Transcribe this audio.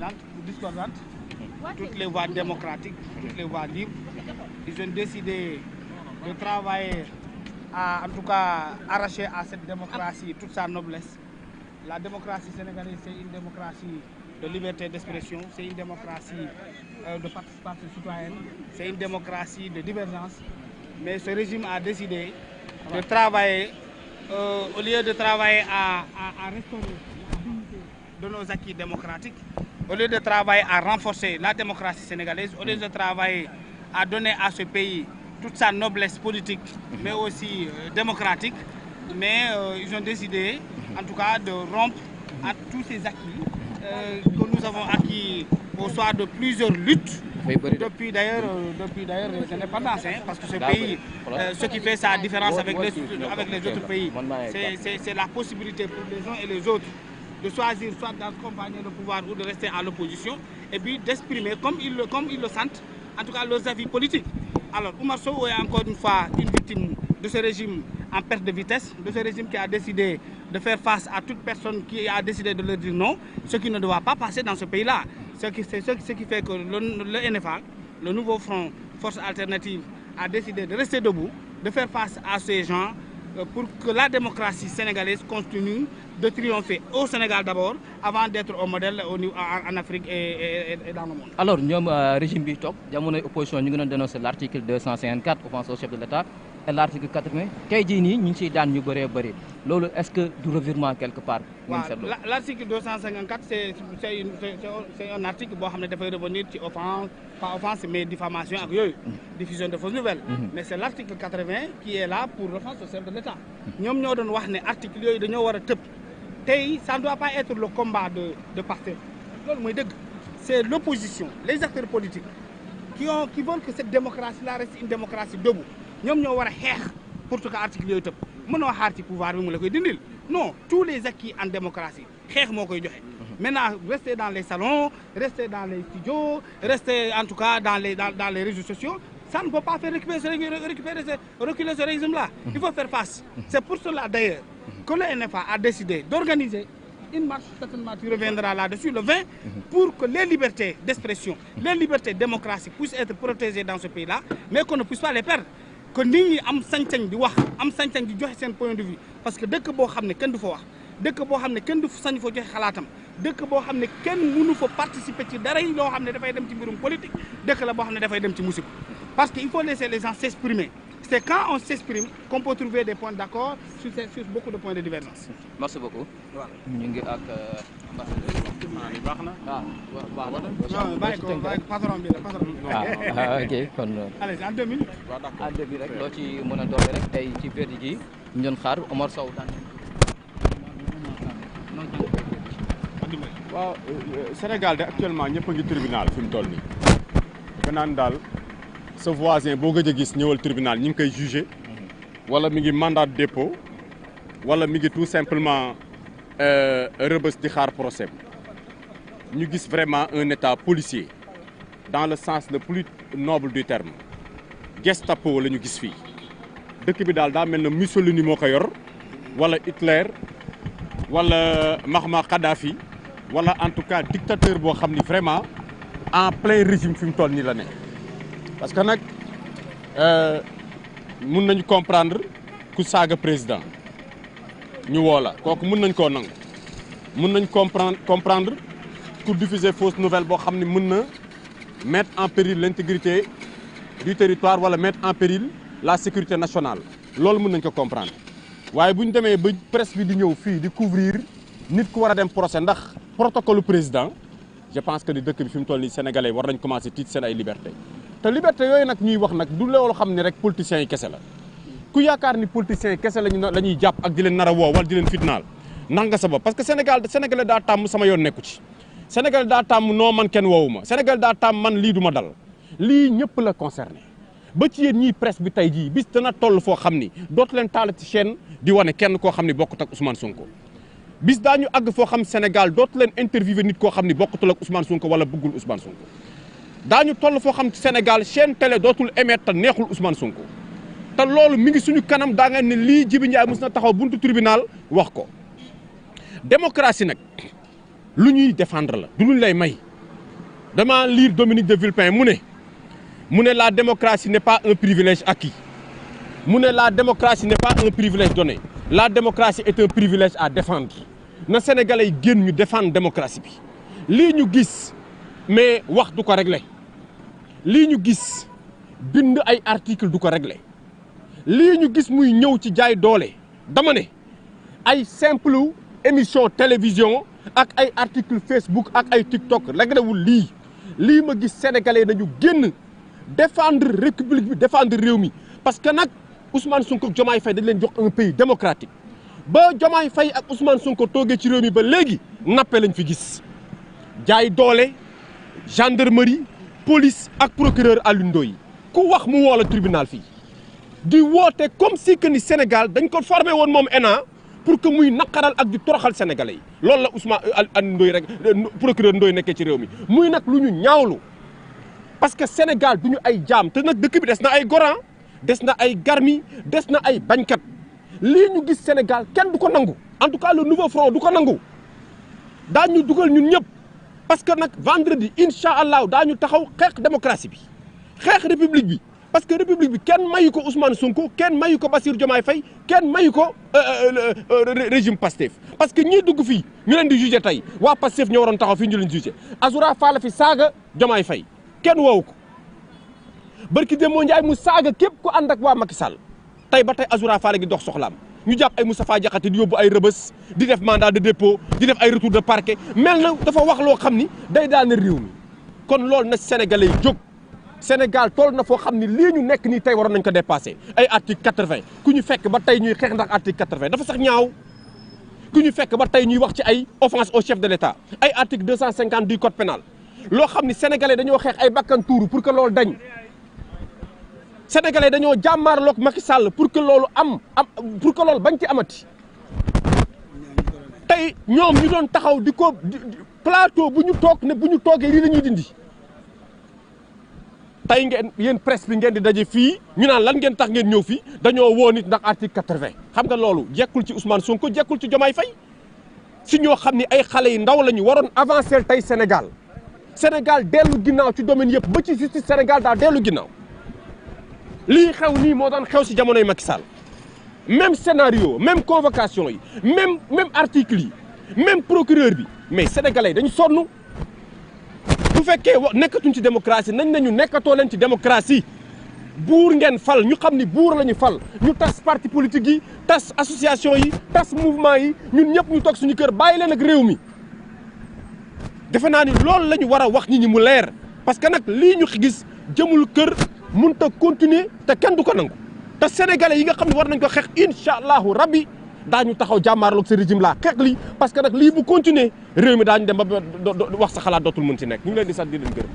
ou discordantes, toutes les voies démocratiques, toutes les voies libres. Ils ont décidé de travailler à, en tout cas, arracher à cette démocratie toute sa noblesse. La démocratie sénégalaise, c'est une démocratie de liberté d'expression, c'est une démocratie de participation citoyenne, c'est une démocratie de divergence. Mais ce régime a décidé de travailler, au lieu de travailler à restaurer la dignité de nos acquis démocratiques, au lieu de travailler à renforcer la démocratie sénégalaise, au lieu de travailler à donner à ce pays toute sa noblesse politique, mais aussi démocratique, mais ils ont décidé, en tout cas, de rompre à tous ces acquis que nous avons acquis au soir de plusieurs luttes, depuis d'ailleurs les indépendances, parce que ce pays, ce qui fait sa différence avec les autres pays, c'est la possibilité pour les uns et les autres de choisir soit d'accompagner le pouvoir ou de rester à l'opposition, et puis d'exprimer comme ils le sentent, en tout cas leurs avis politiques. Alors Oumar Sow est encore une fois une victime de ce régime en perte de vitesse, de ce régime qui a décidé de faire face à toute personne qui a décidé de leur dire non, ce qui ne doit pas passer dans ce pays-là. Ce qui fait que le NFA, le nouveau front Force Alternative, a décidé de rester debout, de faire face à ces gens pour que la démocratie sénégalaise continue de triompher au Sénégal d'abord, avant d'être au modèle en Afrique et dans le monde. Alors, nous, régime Bitok, nous opposition, nous avons dénoncé l'article 254, offense au chef de l'État, et l'article 80. Qu'est-ce que nous avons dit? Est-ce que du revirement quelque part? L'article 254, c'est un article qui devrait revenir sur offense, pas offense, mais diffamation, diffusion de fausses nouvelles. Mais c'est l'article 80 qui est là pour l'offense au chef de l'État. Nous avons dit que l'article ça ne doit pas être le combat de partir. C'est l'opposition, les acteurs politiques qui veulent que cette démocratie-là reste une démocratie debout. Nous devons pour que l'article soit debout. Nous devons pouvoir. Non, tous les acquis en démocratie. Maintenant, rester dans les salons, rester dans les studios, rester en tout cas dans les réseaux sociaux, ça ne peut pas faire reculer ce régime-là. Il faut faire face. C'est pour cela d'ailleurs que le NFA a décidé d'organiser une marche, certainement tu reviendras là-dessus, le 20, pour que les libertés d'expression, les libertés démocratiques puissent être protégées dans ce pays-là, mais qu'on ne puisse pas les perdre. Que nous ayons un point de vue. Parce que dès que nous savons que nous devons dès que nous savons que nous devons dès que nous devons participer à la politique, dès que nous devons parce qu'il faut laisser les gens s'exprimer. C'est quand on s'exprime qu'on peut trouver des points d'accord sur beaucoup de points de divergence. Merci beaucoup. Allez, en 2 minutes. En 2 minutes rek loo ci mën a doole rek tey ci verdict ji ñu doon xaar Omar Sow daan. waaw Sénégal de actuellement ñëpp a ngi tribunal fi mu toll nii. defe naan daal sa voisin boo gëj a gis ñëwal tribunal ñu ngi koy jugé wala mi ngi mandat de dépôt wala mi ngi tout simplement rëbës di xaar procès ñu gis vraiment un état policier dans le sens le plus noble du terme Gestapo la ñu gis fii dëkk bi daal daa mel na Mussolini moo ko yor wala Hitler wala Muammar Kadhafi wala en tout cas dictateur boo xam ni vraiment en plein régime fi mu toll nii la ne parce que nag mun nañu comprendre ku saaga président ñu woo la kooku mun nañ koo nangu mun nañ comprendre ku diffuser fausse nouvelle boo xam ni mun na mettre en péril l'intégrité du territoire wala mettre en péril la sécurité nationale loolu mun nañ ko comprendre waaye bu ñu demee ba presse bi di ñëw fii di couvrir nit ku war a dem procès ndax protocole président je pense que ni dëkk bi fi mu toll nii sénégalais war nañ commencer tiit seen ay liberté te liberté yooyu nag ñuy wax nag du loolu xam ne rek politiciens yi kese la ku yaakaar ni politiciens yi kese la ñuy jàpp ak di leen nar a woo wala di leen fitnaal nax nga sa bopp parce que sénégalais daa tàmm sama yoon nekku ci sénégalais daa tàmm noo man kenn woowu ma sénégalais daa tàmm man lii du ma dal lii ñëpp la concerné ba ci yéen ñii presse bi tey jii bis dana toll foo xam ni dootu leen taal ci chaîne di wane kenn koo xam ni bokkut ak Ousmane Sonko bis daañu àgg foo xam Sénégal dootu leen interviewé nit koo xam ni bokkutul ak Ousmane Sonko wala bëggul Ousmane Sonko daañu toll foo xam ci Sénégal chaîne télé dootul émettre te neexul Ousmane Sonko te loolu mi ngi suñu kanam daa ngeen ne lii Djibi Ndiaye mos na taxaw buntu tribunal wax ko démocratie nag lu ñuy défendre la du luñ lay may dama lire Dominique de Villepin mu ne la démocratie n'est pas un privilège acquis mu ne la démocratie n'est pas un privilège donné la démocratie est un privilège à défendre na Sénégalais yi génn ñu défendre démocratie bi lii ñu gis mais wax du ko régler lii ñu gis bind ay article du ko régler lii ñu gis muy ñëw ci jaay doole dama ne ay simple émission télévision ak ay article Facebook ak ay TikTok réglewul lii ma gis sénégalais nañu génn défendre république bi défendre réew mi parce que nag Ousmane Sonko ak Diomaye Faye dañ leen jox un pays démocratique ba Diomaye Faye ak Ousmane Sonko toogee ci réew mi ba léegi nappe lañ fi gis jaay doole gendarmerie police ak procureur Alioune Ndoye ku wax mu woo la tribunal fii di woote comme si que ni Sénégal dañ ko formé woon moom ENA pour que muy naqaral ak di toroxal sénégalais yi loolu la Ousmane Alioune Ndoye rek procureur Ndoye nekkee ci réew mi muy nag lu ñu ñaawlu parce que Sénégal du ñu ay jaam te nag dëkk bi des na ay goran des na ay garmi des na ay bañkat lii ñu gis Sénégal kenn du ko nangu en tout cas le nouveau front du ko nangu daañu dugal ñun ñëpp parce que nag vendredi incha allah daañu taxaw xeex démocratie bi xeex république bi parce que république bi kenn mayu ko Ousmane Sonko kenn mayu ko Bassirou Diomaye Faye kenn mayu ko régime Pastef parce que ñii dugg fii ñu leen di jugé tey waa Pastef ñoo waroon taxaw fii ñu leen jugé Azoura Fall la fi saaga Diomaye Faye kenn woowu ko barki Demba Ndiaye mu saaga képp ku ànd ak waa Macky Sall tey ba tey Azoura Fall gi dox soxlaam ñu jàpp ay Moustapha Diakhaté di yóbbu ay rëbës di def mandat de dépôt di def ay retour de parquet mel na dafa wax loo xam ni day daane réew mi kon loolu na Sénégalais yi jóg Sénégal toll na foo xam ni lii ñu nekk nii tey waroon nañ ko dépassé ay article 80 ku ñu fekk ba tey ñuy xeex ndax article 80 dafa sax ñaaw ku ñu fekk ba tey ñuy wax ci ay offense au chef de l'État ay article 250 du code pénal loo xam ni sénégalais dañoo xeex ay bakkan tuuru pour que loolu dañ sénégalais dañoo jàmmaarloog Macky Sall pour que loolu pour que loolu bañ ci amati tey ñoom ñu doon taxaw di ko plateau bu ñu toog ne bu ñu toogee lii la ñuy dindi tey ngeen yéen presse bi ngeen di daje fii ñu naan lan ngeen tax ngeen ñëw fii dañoo woo nit ndax article 80 xam nga loolu jekkul ci Ousmane Sonko jekkul ci Diomaye Faye si ñoo xam ni ay xale yu ndaw la ñu waroon avancer tey Sénégal dellu ginnaaw ci domaine yëpp ba ci justice Sénégal daa dellu ginnaaw lii xew nii moo daan xew si jamonoy Macky Sall même scénario même convocation yi même article yi même procureur bi mais sénégalais dañu sonn bu fekkee nekkatuñ ci démocratie nañu nekkatoo leen ci démocratie buur ngeen fal ñu xam ni buur la ñu fal ñu tas parti politique yi tas association yi tas mouvement yi ñun ñëpp ñu toog suñu kër bàyyi leen ak réew mi defe naa ni loolu la ñu war a wax nit ñi mu leer parce que nag lii ñu gis jëmul kër mënut a continuer te kenn du ko nangu te sénégalais yi nga xam ne war nañ ko xeex incha allahu rabbi daañu taxaw jàmmaarloog ce régime là xeex lii parce que nag lii bu continuer réew mi daañu dem ba wax sa xalaat dootul mën ci nekk ñu ngi leen di sant di leen gërëm.